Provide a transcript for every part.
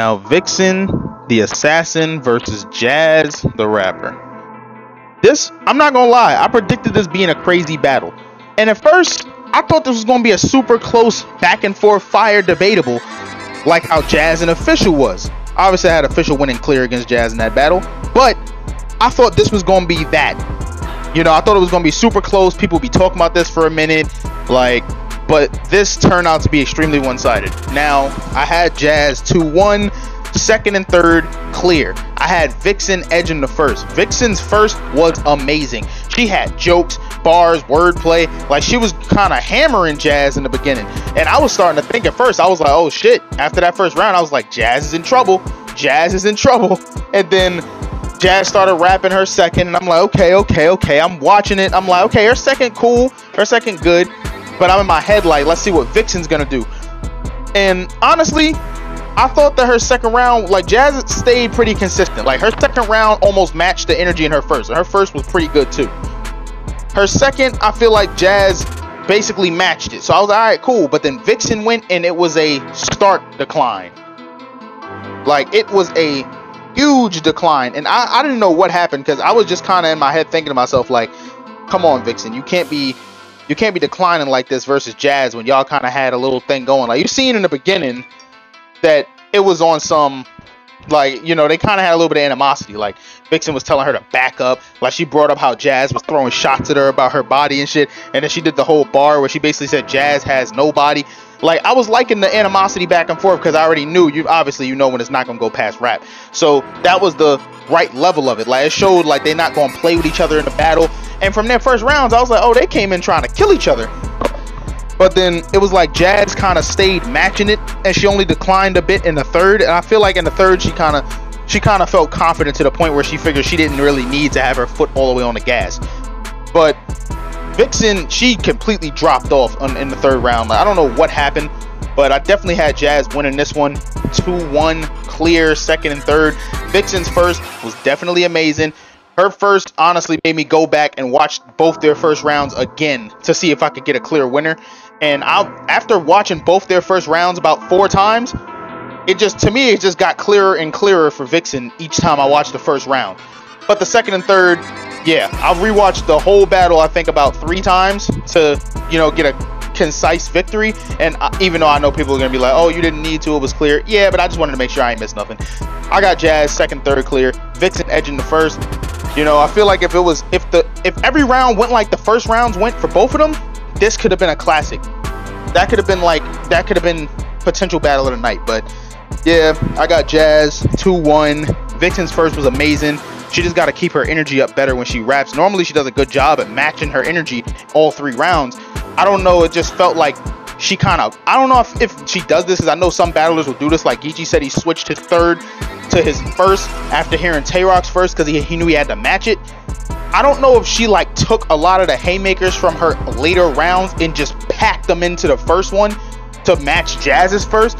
now Vixxen, the assassin, versus Jazz, the rapper. This, I'm not gonna lie, I predicted this being a crazy battle. And at first, I thought this was gonna be a super close back and forth fire debatable, like how Jazz and Official was. Obviously, I had Official winning clear against Jazz in that battle, but I thought this was gonna be that. You know, I thought it was gonna be super close. People would be talking about this for a minute, like, but this turned out to be extremely one-sided. Now, I had Jazz 2-1, second and third clear. I had Vixxen edging the first. Vixxen's first was amazing. She had jokes, bars, wordplay. Like, she was kind of hammering Jazz in the beginning. And I was starting to think at first, I was like, oh shit. After that first round, I was like, Jazz is in trouble. Jazz is in trouble. And then Jazz started rapping her second, and I'm like, okay. I'm watching it. I'm like, okay, her second cool, her second good. But I'm in my head like, let's see what Vixxen's gonna do. And honestly, I thought that her second round, like, Jazz stayed pretty consistent. Like, her second round almost matched the energy in her first. And her first was pretty good too. Her second, I feel like Jazz basically matched it. So I was like, all right, cool. But then Vixxen went, and it was a stark decline. Like, it was a huge decline. And I didn't know what happened, because I was just kind of in my head thinking to myself, like, come on, Vixxen, you can't be declining like this versus Jazz when y'all kind of had a little thing going. Like, you seen in the beginning that it was on some, like, you know, they kind of had a little bit of animosity. Like, Vixxen was telling her to back up. Like, she brought up how Jazz was throwing shots at her about her body and shit. And then she did the whole bar where she basically said Jazz has no body. Like, I was liking the animosity back and forth, because I already knew, obviously you know when it's not gonna go past rap. So that was the right level of it. Like, it showed like they're not gonna play with each other in the battle. And from their first rounds, I was like, oh, they came in trying to kill each other. But then it was like Jazz kind of stayed matching it, and she only declined a bit in the third. And I feel like in the third, she kind of felt confident to the point where she figured she didn't really need to have her foot all the way on the gas. But Vixxen, she completely dropped off in the third round. Like, I don't know what happened, but I definitely had Jazz winning this one 2-1 clear, second and third. Vixxen's first was definitely amazing. Her first honestly made me go back and watch both their first rounds again to see if I could get a clear winner. And after watching both their first rounds about 4 times, it just got clearer and clearer for Vixxen each time I watched the first round. But the second and third, yeah, I've rewatched the whole battle I think about 3 times to, you know, get a concise victory. And even though I know people are gonna be like, oh, you didn't need to, it was clear. Yeah, but I just wanted to make sure I ain't missed nothing. I got Jazz second, third clear, Vixxen edging the first. You know, I feel like if every round went like the first rounds went for both of them, this could have been a classic. That could have been potential battle of the night. But yeah, I got Jazz 2-1. Vixxen's first was amazing. She just got to keep her energy up better when she raps. Normally she does a good job at matching her energy all 3 rounds. I don't know, it just felt like she kind of, I don't know if she does this, because I know some battlers will do this. Like Geechee said, he switched his third to his first after hearing Tay-Rock's first, because he knew he had to match it. I don't know if she like took a lot of the haymakers from her later rounds and just packed them into the first one to match Jazz's first.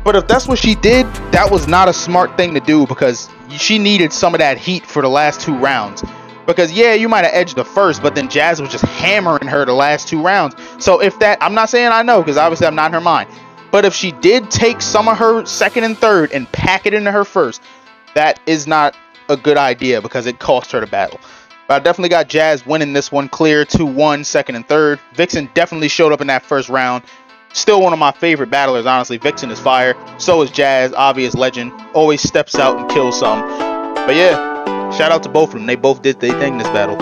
But if that's what she did, that was not a smart thing to do, because she needed some of that heat for the last 2 rounds. Because yeah, you might have edged the first, but then Jazz was just hammering her the last 2 rounds. So if that, I'm not saying I know, because obviously I'm not in her mind. But if she did take some of her second and third and pack it into her first, that is not a good idea, because it cost her the battle. But I definitely got Jazz winning this one clear 2-1 second and third. Vixxen definitely showed up in that first round. Still one of my favorite battlers, honestly. Vixxen is fire. So is Jazz, obvious legend. Always steps out and kills some. But yeah, shout out to both of them. They both did their thing this battle.